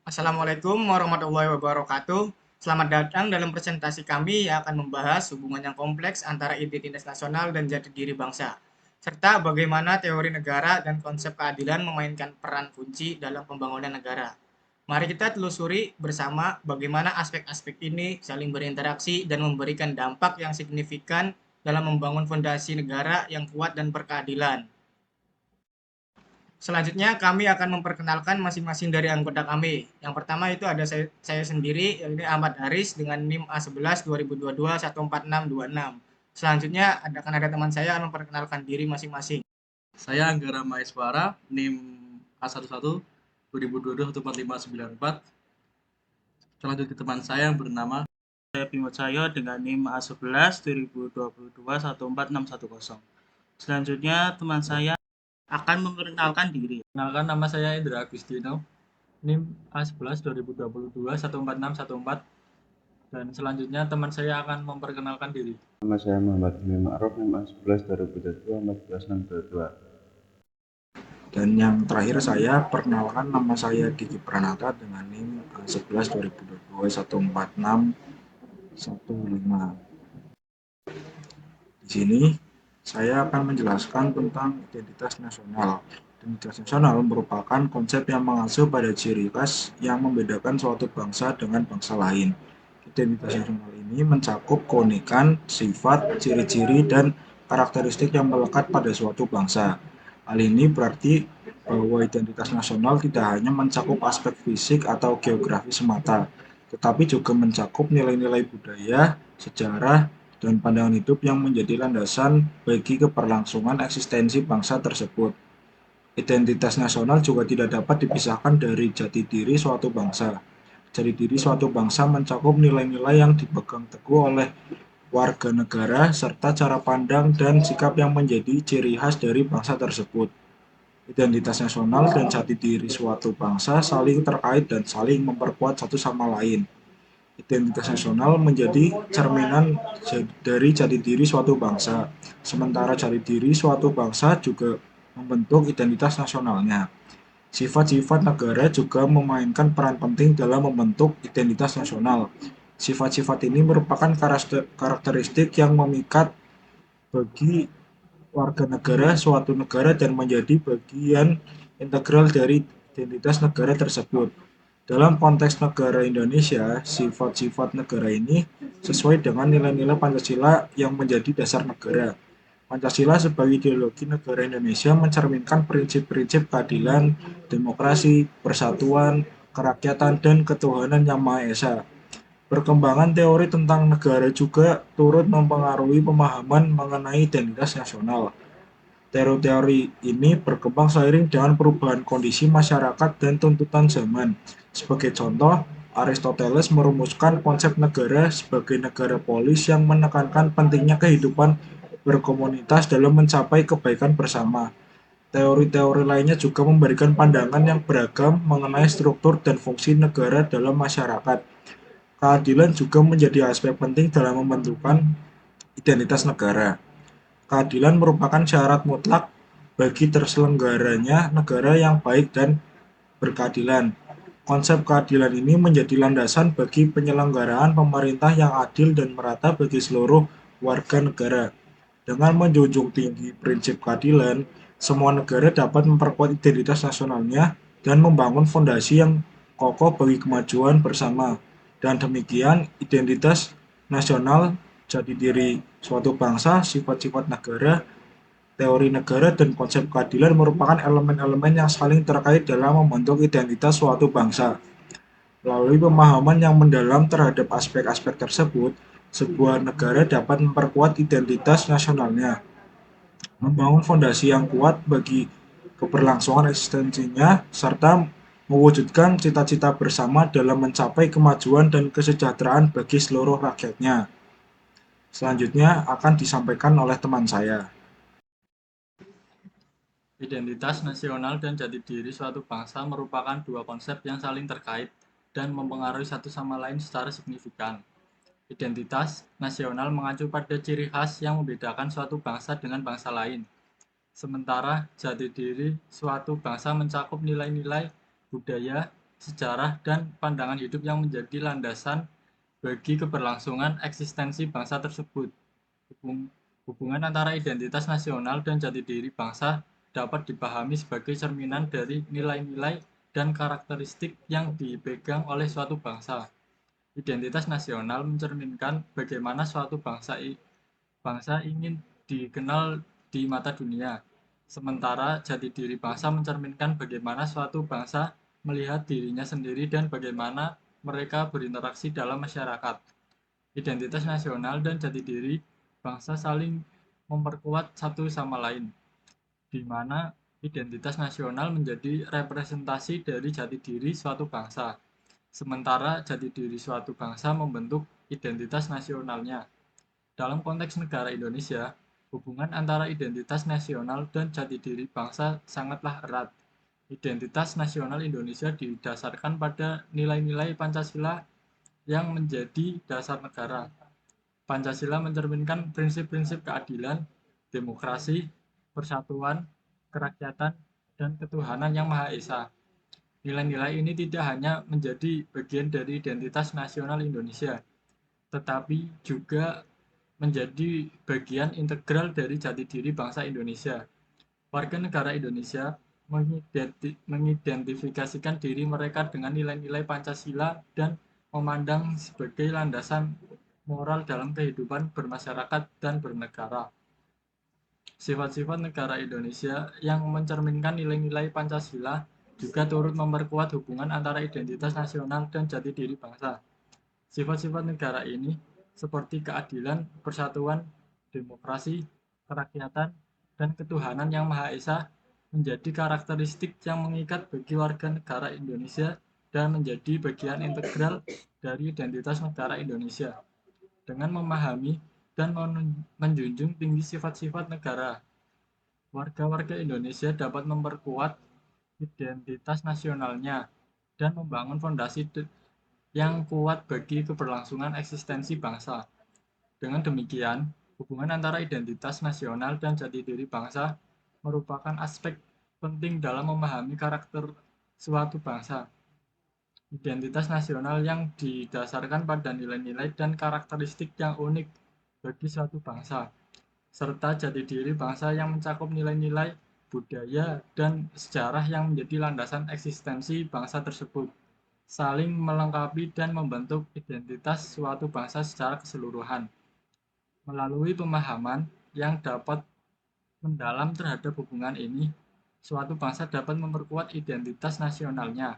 Assalamualaikum warahmatullahi wabarakatuh. Selamat datang dalam presentasi kami yang akan membahas hubungan yang kompleks antara identitas nasional dan jati diri bangsa, serta bagaimana teori negara dan konsep keadilan memainkan peran kunci dalam pembangunan negara. Mari kita telusuri bersama bagaimana aspek-aspek ini saling berinteraksi dan memberikan dampak yang signifikan dalam membangun fondasi negara yang kuat dan berkeadilan. Selanjutnya kami akan memperkenalkan masing-masing dari anggota kami. Yang pertama itu ada saya sendiri, ini Ahmad Haris dengan NIM A11 2022 14626. Selanjutnya akan ada teman saya yang memperkenalkan diri masing-masing. Saya Anggara Maeswara, NIM A11 2022 14594. Selanjutnya teman saya yang bernama Saya Bimo Cahyo dengan NIM A11 2022 14610. Selanjutnya teman saya akan memperkenalkan diri. Kenalkan, nama saya Indra Agustino, NIM A11 2022 14614. Dan selanjutnya teman saya akan memperkenalkan diri. Nama saya Muhammad Hilmi Ma'ruf, NIM A11 2022 14622. Dan yang terakhir saya perkenalkan, nama saya Diki Pranata dengan NIM 11 2022 14615. Di sini saya akan menjelaskan tentang identitas nasional. Identitas nasional merupakan konsep yang mengacu pada ciri khas yang membedakan suatu bangsa dengan bangsa lain. Identitas nasional ini mencakup keunikan, sifat, ciri-ciri, dan karakteristik yang melekat pada suatu bangsa. Hal ini berarti bahwa identitas nasional tidak hanya mencakup aspek fisik atau geografi semata, tetapi juga mencakup nilai-nilai budaya, sejarah, dan pandangan hidup yang menjadi landasan bagi keberlangsungan eksistensi bangsa tersebut. Identitas nasional juga tidak dapat dipisahkan dari jati diri suatu bangsa. Jati diri suatu bangsa mencakup nilai-nilai yang dipegang teguh oleh warga negara serta cara pandang dan sikap yang menjadi ciri khas dari bangsa tersebut. Identitas nasional dan jati diri suatu bangsa saling terkait dan saling memperkuat satu sama lain. Identitas nasional menjadi cerminan dari jati diri suatu bangsa, sementara jati diri suatu bangsa juga membentuk identitas nasionalnya. Sifat-sifat negara juga memainkan peran penting dalam membentuk identitas nasional. Sifat-sifat ini merupakan karakteristik yang memikat bagi warga negara suatu negara dan menjadi bagian integral dari identitas negara tersebut. Dalam konteks negara Indonesia, sifat-sifat negara ini sesuai dengan nilai-nilai Pancasila yang menjadi dasar negara. Pancasila sebagai ideologi negara Indonesia mencerminkan prinsip-prinsip keadilan, demokrasi, persatuan, kerakyatan, dan ketuhanan yang Maha Esa. Perkembangan teori tentang negara juga turut mempengaruhi pemahaman mengenai identitas nasional. Teori-teori ini berkembang seiring dengan perubahan kondisi masyarakat dan tuntutan zaman. Sebagai contoh, Aristoteles merumuskan konsep negara sebagai negara polis yang menekankan pentingnya kehidupan berkomunitas dalam mencapai kebaikan bersama. Teori-teori lainnya juga memberikan pandangan yang beragam mengenai struktur dan fungsi negara dalam masyarakat. Keadilan juga menjadi aspek penting dalam membentukkan identitas negara. Keadilan merupakan syarat mutlak bagi terselenggaranya negara yang baik dan berkeadilan. Konsep keadilan ini menjadi landasan bagi penyelenggaraan pemerintah yang adil dan merata bagi seluruh warga negara. Dengan menjunjung tinggi prinsip keadilan, semua negara dapat memperkuat identitas nasionalnya dan membangun fondasi yang kokoh bagi kemajuan bersama. Dan demikian, identitas nasional, jati diri suatu bangsa, sifat-sifat negara, teori negara, dan konsep keadilan merupakan elemen-elemen yang saling terkait dalam membentuk identitas suatu bangsa. Melalui pemahaman yang mendalam terhadap aspek-aspek tersebut, sebuah negara dapat memperkuat identitas nasionalnya, membangun fondasi yang kuat bagi keberlangsungan eksistensinya, serta mewujudkan cita-cita bersama dalam mencapai kemajuan dan kesejahteraan bagi seluruh rakyatnya. Selanjutnya akan disampaikan oleh teman saya. Identitas nasional dan jati diri suatu bangsa merupakan dua konsep yang saling terkait dan mempengaruhi satu sama lain secara signifikan. Identitas nasional mengacu pada ciri khas yang membedakan suatu bangsa dengan bangsa lain. Sementara jati diri suatu bangsa mencakup nilai-nilai budaya, sejarah, dan pandangan hidup yang menjadi landasan bagi keberlangsungan eksistensi bangsa tersebut. Hubungan antara identitas nasional dan jati diri bangsa dapat dipahami sebagai cerminan dari nilai-nilai dan karakteristik yang dipegang oleh suatu bangsa. Identitas nasional mencerminkan bagaimana suatu bangsa ingin dikenal di mata dunia, sementara jati diri bangsa mencerminkan bagaimana suatu bangsa melihat dirinya sendiri dan bagaimana mereka berinteraksi dalam masyarakat. Identitas nasional dan jati diri bangsa saling memperkuat satu sama lain, di mana identitas nasional menjadi representasi dari jati diri suatu bangsa, sementara jati diri suatu bangsa membentuk identitas nasionalnya. Dalam konteks negara Indonesia, hubungan antara identitas nasional dan jati diri bangsa sangatlah erat. Identitas nasional Indonesia didasarkan pada nilai-nilai Pancasila yang menjadi dasar negara. Pancasila mencerminkan prinsip-prinsip keadilan, demokrasi, persatuan, kerakyatan, dan ketuhanan yang Maha Esa. Nilai-nilai ini tidak hanya menjadi bagian dari identitas nasional Indonesia, tetapi juga menjadi bagian integral dari jati diri bangsa Indonesia. Warga negara Indonesia mengidentifikasikan diri mereka dengan nilai-nilai Pancasila dan memandang sebagai landasan moral dalam kehidupan bermasyarakat dan bernegara. Sifat-sifat negara Indonesia yang mencerminkan nilai-nilai Pancasila juga turut memperkuat hubungan antara identitas nasional dan jati diri bangsa. Sifat-sifat negara ini seperti keadilan, persatuan, demokrasi, kerakyatan, dan ketuhanan yang Maha Esa menjadi karakteristik yang mengikat bagi warga negara Indonesia dan menjadi bagian integral dari identitas negara Indonesia. Dengan memahami dan menjunjung tinggi sifat-sifat negara, warga-warga Indonesia dapat memperkuat identitas nasionalnya dan membangun fondasi yang kuat bagi keberlangsungan eksistensi bangsa. Dengan demikian, hubungan antara identitas nasional dan jati diri bangsa merupakan aspek penting dalam memahami karakter suatu bangsa. Identitas nasional yang didasarkan pada nilai-nilai dan karakteristik yang unik bagi suatu bangsa, serta jati diri bangsa yang mencakup nilai-nilai budaya dan sejarah yang menjadi landasan eksistensi bangsa tersebut, saling melengkapi dan membentuk identitas suatu bangsa secara keseluruhan. Melalui pemahaman yang dapat mendalam terhadap hubungan ini, suatu bangsa dapat memperkuat identitas nasionalnya,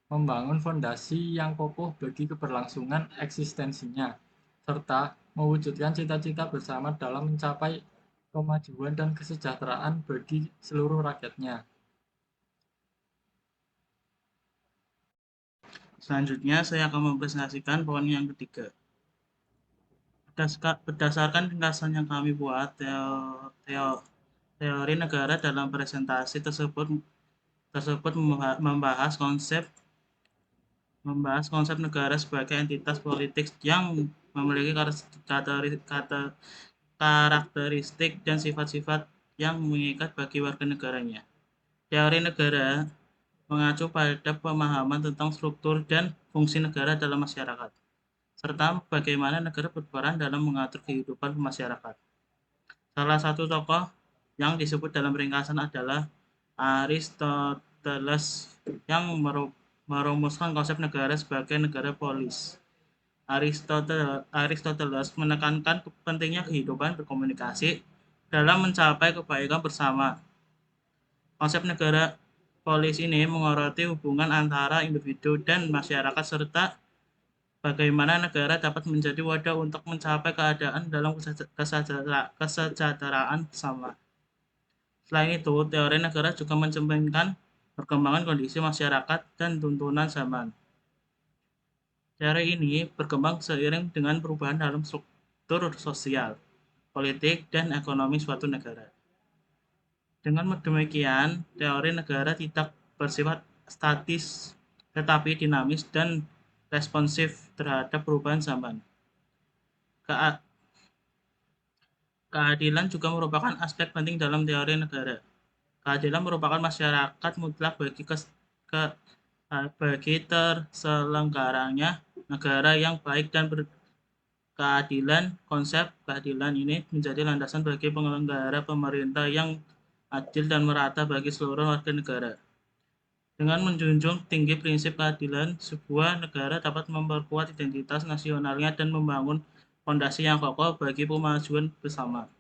membangun fondasi yang kokoh bagi keberlangsungan eksistensinya, serta mewujudkan cita-cita bersama dalam mencapai kemajuan dan kesejahteraan bagi seluruh rakyatnya. Selanjutnya, saya akan mempresentasikan poin yang ketiga. Berdasarkan ringkasan yang kami buat, teori negara dalam presentasi tersebut membahas konsep negara sebagai entitas politik yang memiliki karakteristik dan sifat-sifat yang mengikat bagi warga negaranya. Teori negara mengacu pada pemahaman tentang struktur dan fungsi negara dalam masyarakat, serta bagaimana negara berperan dalam mengatur kehidupan masyarakat. Salah satu tokoh yang disebut dalam ringkasan adalah Aristoteles yang merumuskan konsep negara sebagai negara polis. Aristoteles menekankan pentingnya kehidupan berkomunikasi dalam mencapai kebaikan bersama. Konsep negara polis ini menyoroti hubungan antara individu dan masyarakat serta bagaimana negara dapat menjadi wadah untuk mencapai keadaan dalam kesejahteraan bersama. Selain itu, teori negara juga mencerminkan perkembangan kondisi masyarakat dan tuntunan zaman. Teori ini berkembang seiring dengan perubahan dalam struktur sosial, politik, dan ekonomi suatu negara. Dengan demikian, teori negara tidak bersifat statis, tetapi dinamis dan responsif terhadap perubahan zaman. Keadilan juga merupakan aspek penting dalam teori negara. Keadilan merupakan masyarakat mutlak bagi bagi terselenggaranya negara yang baik dan berkeadilan. Konsep keadilan ini menjadi landasan bagi penyelenggara pemerintah yang adil dan merata bagi seluruh warga negara. Dengan menjunjung tinggi prinsip keadilan, sebuah negara dapat memperkuat identitas nasionalnya dan membangun fondasi yang kokoh bagi kemajuan bersama.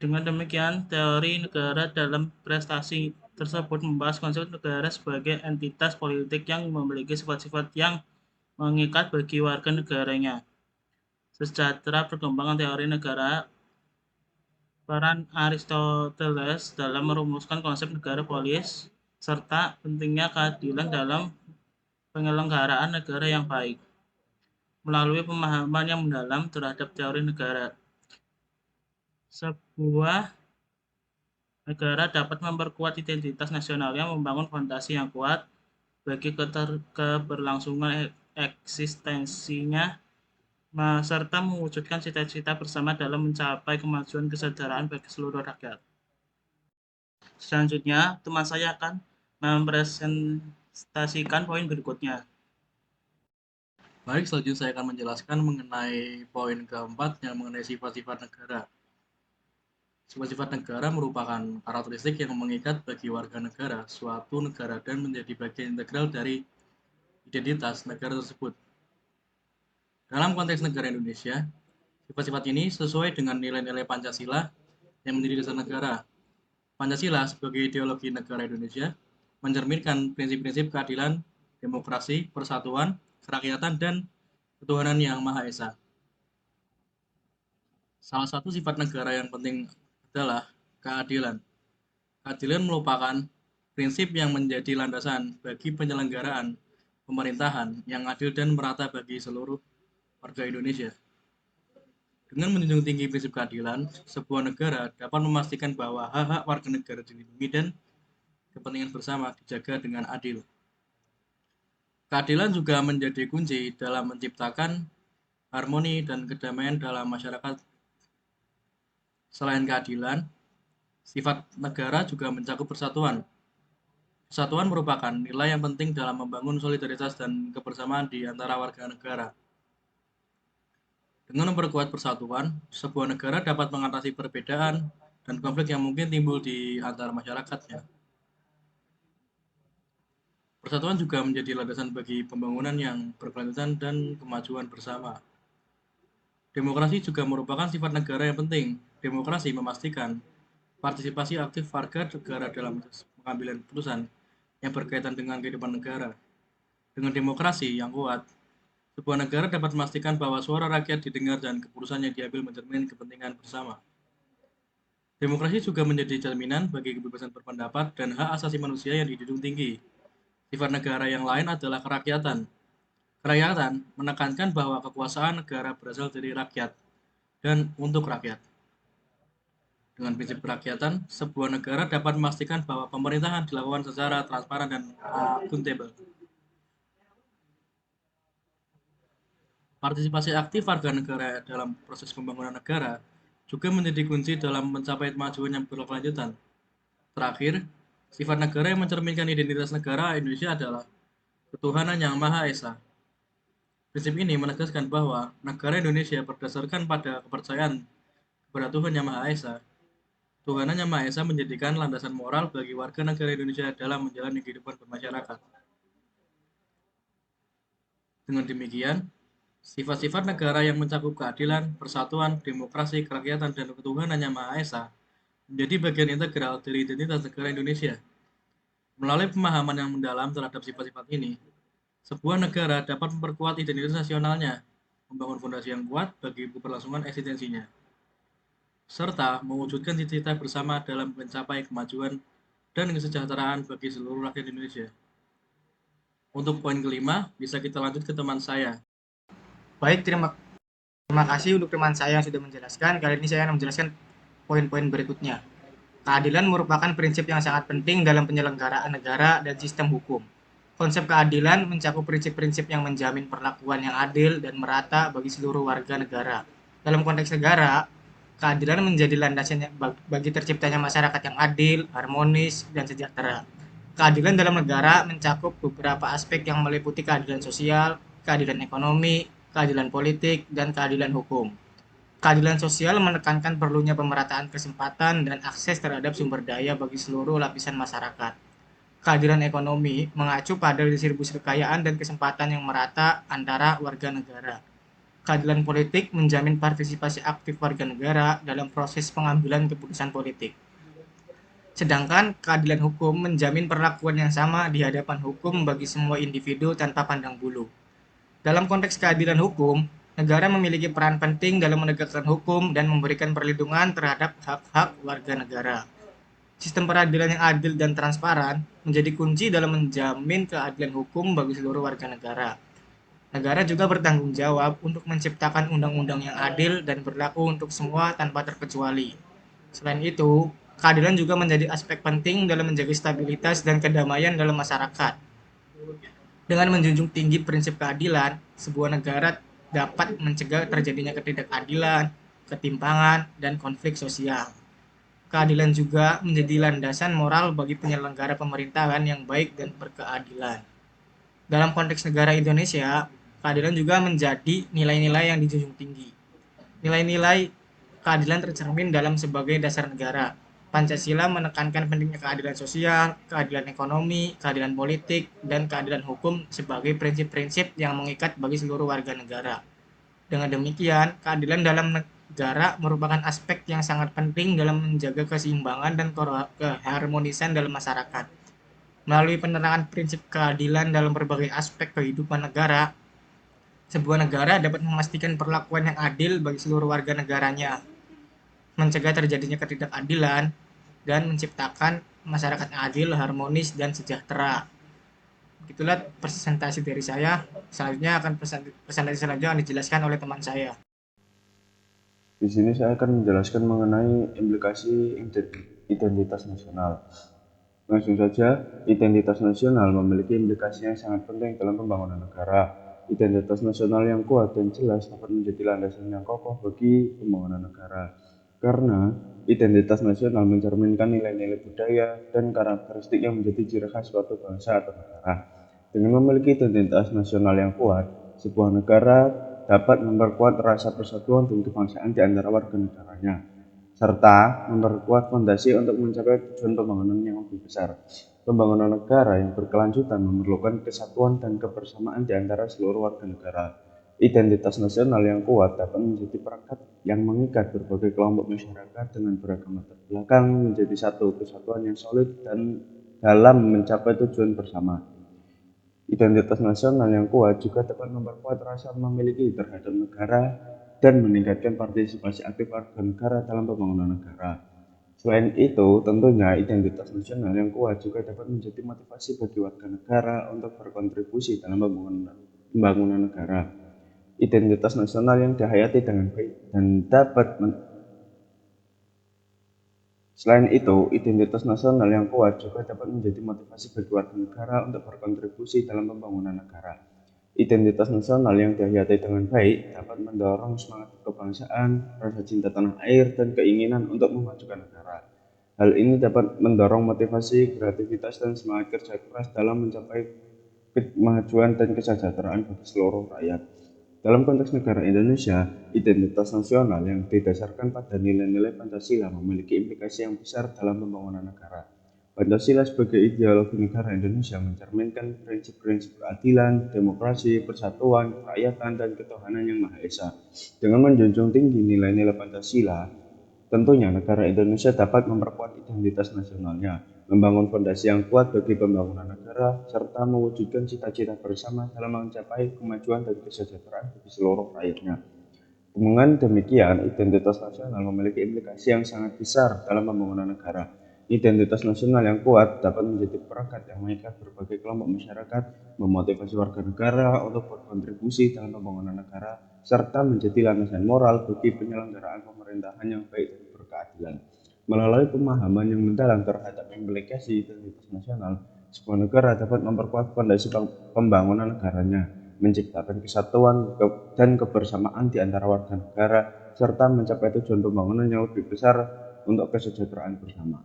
Dengan demikian, teori negara dalam prestasi tersebut membahas konsep negara sebagai entitas politik yang memiliki sifat-sifat yang mengikat bagi warga negaranya. Sejahtera perkembangan teori negara, peran Aristoteles dalam merumuskan konsep negara polis, serta pentingnya keadilan dalam penyelenggaraan negara yang baik. Melalui pemahaman yang mendalam terhadap teori negara, sebuah negara dapat memperkuat identitas nasionalnya, membangun fondasi yang kuat bagi keberlangsungan eksistensinya, serta mewujudkan cita-cita bersama dalam mencapai kemajuan kesejahteraan bagi seluruh rakyat. Selanjutnya, teman saya akan mempresentasikan poin berikutnya. Baik, selanjutnya saya akan menjelaskan mengenai poin keempat yang mengenai sifat-sifat negara. Sifat-sifat negara merupakan karakteristik yang mengikat bagi warga negara suatu negara dan menjadi bagian integral dari identitas negara tersebut. Dalam konteks negara Indonesia, sifat-sifat ini sesuai dengan nilai-nilai Pancasila yang menjadi dasar negara. Pancasila sebagai ideologi negara Indonesia mencerminkan prinsip-prinsip keadilan, demokrasi, persatuan, kerakyatan, dan ketuhanan yang Maha Esa. Salah satu sifat negara yang penting adalah keadilan. Keadilan merupakan prinsip yang menjadi landasan bagi penyelenggaraan pemerintahan yang adil dan merata bagi seluruh warga Indonesia. Dengan menjunjung tinggi prinsip keadilan, sebuah negara dapat memastikan bahwa hak-hak warga negara dilindungi dan kepentingan bersama dijaga dengan adil. Keadilan juga menjadi kunci dalam menciptakan harmoni dan kedamaian dalam masyarakat. Selain keadilan, sifat negara juga mencakup persatuan. Persatuan merupakan nilai yang penting dalam membangun solidaritas dan kebersamaan di antara warga negara. Dengan memperkuat persatuan, sebuah negara dapat mengatasi perbedaan dan konflik yang mungkin timbul di antara masyarakatnya. Persatuan juga menjadi landasan bagi pembangunan yang berkelanjutan dan kemajuan bersama. Demokrasi juga merupakan sifat negara yang penting. Demokrasi memastikan partisipasi aktif warga negara dalam pengambilan keputusan yang berkaitan dengan kehidupan negara. Dengan demokrasi yang kuat, sebuah negara dapat memastikan bahwa suara rakyat didengar dan keputusan yang diambil mencerminkan kepentingan bersama. Demokrasi juga menjadi jaminan bagi kebebasan berpendapat dan hak asasi manusia yang dijunjung tinggi. Sifat negara yang lain adalah kerakyatan. Kerakyatan menekankan bahwa kekuasaan negara berasal dari rakyat dan untuk rakyat. Dengan prinsip kerakyatan, sebuah negara dapat memastikan bahwa pemerintahan dilakukan secara transparan dan akuntabel. Partisipasi aktif warga negara dalam proses pembangunan negara juga menjadi kunci dalam mencapai kemajuan yang berkelanjutan. Terakhir, sifat negara yang mencerminkan identitas negara Indonesia adalah ketuhanan yang Maha Esa. Prinsip ini menegaskan bahwa negara Indonesia berdasarkan pada kepercayaan kepada Tuhan Yang Maha Esa. Tuhanan Yang Maha Esa menjadikan landasan moral bagi warga negara Indonesia dalam menjalani kehidupan bermasyarakat. Dengan demikian, sifat-sifat negara yang mencakup keadilan, persatuan, demokrasi, kerakyatan, dan ketuhanan Yang Maha Esa menjadi bagian integral dari identitas negara Indonesia. Melalui pemahaman yang mendalam terhadap sifat-sifat ini, sebuah negara dapat memperkuat identitas nasionalnya, membangun fondasi yang kuat bagi keberlangsungan eksistensinya, serta mewujudkan cita-cita bersama dalam mencapai kemajuan dan kesejahteraan bagi seluruh rakyat Indonesia. Untuk poin kelima, bisa kita lanjut ke teman saya. Baik, terima kasih untuk teman saya yang sudah menjelaskan. Kali ini saya akan menjelaskan poin-poin berikutnya. Keadilan merupakan prinsip yang sangat penting dalam penyelenggaraan negara dan sistem hukum. Konsep keadilan mencakup prinsip-prinsip yang menjamin perlakuan yang adil dan merata bagi seluruh warga negara. Dalam konteks negara, keadilan menjadi landasan bagi terciptanya masyarakat yang adil, harmonis, dan sejahtera. Keadilan dalam negara mencakup beberapa aspek yang meliputi keadilan sosial, keadilan ekonomi, keadilan politik, dan keadilan hukum. Keadilan sosial menekankan perlunya pemerataan kesempatan dan akses terhadap sumber daya bagi seluruh lapisan masyarakat. Keadilan ekonomi mengacu pada distribusi kekayaan dan kesempatan yang merata antara warga negara. Keadilan politik menjamin partisipasi aktif warga negara dalam proses pengambilan keputusan politik. Sedangkan keadilan hukum menjamin perlakuan yang sama di hadapan hukum bagi semua individu tanpa pandang bulu. Dalam konteks keadilan hukum, negara memiliki peran penting dalam menegakkan hukum dan memberikan perlindungan terhadap hak-hak warga negara. Sistem peradilan yang adil dan transparan menjadi kunci dalam menjamin keadilan hukum bagi seluruh warga negara. Negara juga bertanggung jawab untuk menciptakan undang-undang yang adil dan berlaku untuk semua tanpa terkecuali. Selain itu, keadilan juga menjadi aspek penting dalam menjaga stabilitas dan kedamaian dalam masyarakat. Dengan menjunjung tinggi prinsip keadilan, sebuah negara dapat mencegah terjadinya ketidakadilan, ketimpangan, dan konflik sosial. Keadilan juga menjadi landasan moral bagi penyelenggara pemerintahan yang baik dan berkeadilan. Dalam konteks negara Indonesia, keadilan juga menjadi nilai-nilai yang dijunjung tinggi. Nilai-nilai keadilan tercermin dalam sebagai dasar negara. Pancasila menekankan pentingnya keadilan sosial, keadilan ekonomi, keadilan politik, dan keadilan hukum sebagai prinsip-prinsip yang mengikat bagi seluruh warga negara. Dengan demikian, keadilan dalam negara merupakan aspek yang sangat penting dalam menjaga keseimbangan dan keharmonisan dalam masyarakat. Melalui penerangan prinsip keadilan dalam berbagai aspek kehidupan negara, sebuah negara dapat memastikan perlakuan yang adil bagi seluruh warga negaranya, mencegah terjadinya ketidakadilan, dan menciptakan masyarakat yang adil, harmonis, dan sejahtera. Begitulah presentasi dari saya. Selanjutnya akan presentasi selanjutnya akan dijelaskan oleh teman saya. Di sini saya akan menjelaskan mengenai implikasi identitas nasional. Langsung saja, identitas nasional memiliki implikasi yang sangat penting dalam pembangunan negara. Identitas nasional yang kuat dan jelas dapat menjadi landasan yang kokoh bagi pembangunan negara. Karena identitas nasional mencerminkan nilai-nilai budaya dan karakteristik yang menjadi ciri khas suatu bangsa atau negara. Dengan memiliki identitas nasional yang kuat, sebuah negara dapat memperkuat rasa persatuan dan kebangsaan di antara warga negaranya, serta memperkuat fondasi untuk mencapai tujuan pembangunan yang lebih besar. Pembangunan negara yang berkelanjutan memerlukan kesatuan dan kebersamaan di antara seluruh warga negara. Identitas nasional yang kuat dapat menjadi perekat yang mengikat berbagai kelompok masyarakat dengan beragam latar belakang menjadi satu kesatuan yang solid dan dalam mencapai tujuan bersama. Identitas nasional yang kuat juga dapat memperkuat rasa memiliki terhadap negara dan meningkatkan partisipasi aktif warga negara dalam pembangunan negara. Selain itu, tentunya identitas nasional yang kuat juga dapat menjadi motivasi bagi warga negara untuk berkontribusi dalam pembangunan negara. Identitas nasional yang dihayati dengan baik dan dapat Selain itu, identitas nasional yang kuat juga dapat menjadi motivasi bagi warga negara untuk berkontribusi dalam pembangunan negara. Identitas nasional yang dihayati dengan baik dapat mendorong semangat kebangsaan, rasa cinta tanah air, dan keinginan untuk memajukan negara. Hal ini dapat mendorong motivasi, kreativitas, dan semangat kerja keras dalam mencapai kemajuan dan kesejahteraan bagi seluruh rakyat. Dalam konteks negara Indonesia, identitas nasional yang didasarkan pada nilai-nilai Pancasila memiliki implikasi yang besar dalam pembangunan negara. Pancasila sebagai ideologi negara Indonesia mencerminkan prinsip-prinsip keadilan, demokrasi, persatuan, kerakyatan, dan ketuhanan yang Maha Esa. Dengan menjunjung tinggi nilai-nilai Pancasila, tentunya negara Indonesia dapat memperkuat identitas nasionalnya, membangun fondasi yang kuat bagi pembangunan negara, serta mewujudkan cita-cita bersama dalam mencapai kemajuan dan kesejahteraan bagi seluruh rakyatnya. Dengan demikian, identitas nasional memiliki implikasi yang sangat besar dalam pembangunan negara. Identitas nasional yang kuat dapat menjadi perekat yang mengikat berbagai kelompok masyarakat, memotivasi warga negara untuk berkontribusi dalam pembangunan negara, serta menjadi landasan moral bagi penyelenggaraan pemerintahan yang baik dan berkeadilan. Melalui pemahaman yang mendalam terhadap implikasi identitas nasional, sebuah negara dapat memperkuat fondasi pembangunan negaranya, menciptakan kesatuan dan kebersamaan di antara warga negara, serta mencapai tujuan pembangunan yang lebih besar untuk kesejahteraan bersama.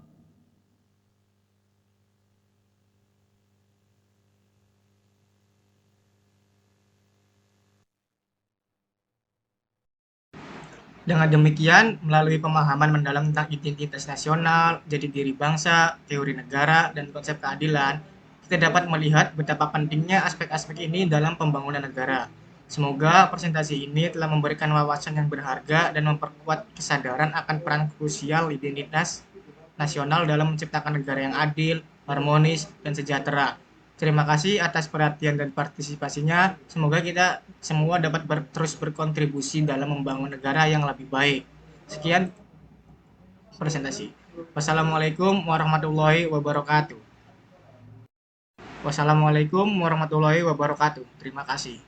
Dengan demikian, melalui pemahaman mendalam tentang identitas nasional, jati diri bangsa, teori negara, dan konsep keadilan, kita dapat melihat betapa pentingnya aspek-aspek ini dalam pembangunan negara. Semoga presentasi ini telah memberikan wawasan yang berharga dan memperkuat kesadaran akan peran krusial identitas nasional dalam menciptakan negara yang adil, harmonis, dan sejahtera. Terima kasih atas perhatian dan partisipasinya. Semoga kita semua dapat terus berkontribusi dalam membangun negara yang lebih baik. Sekian presentasi. Wassalamualaikum warahmatullahi wabarakatuh. Wassalamualaikum warahmatullahi wabarakatuh. Terima kasih.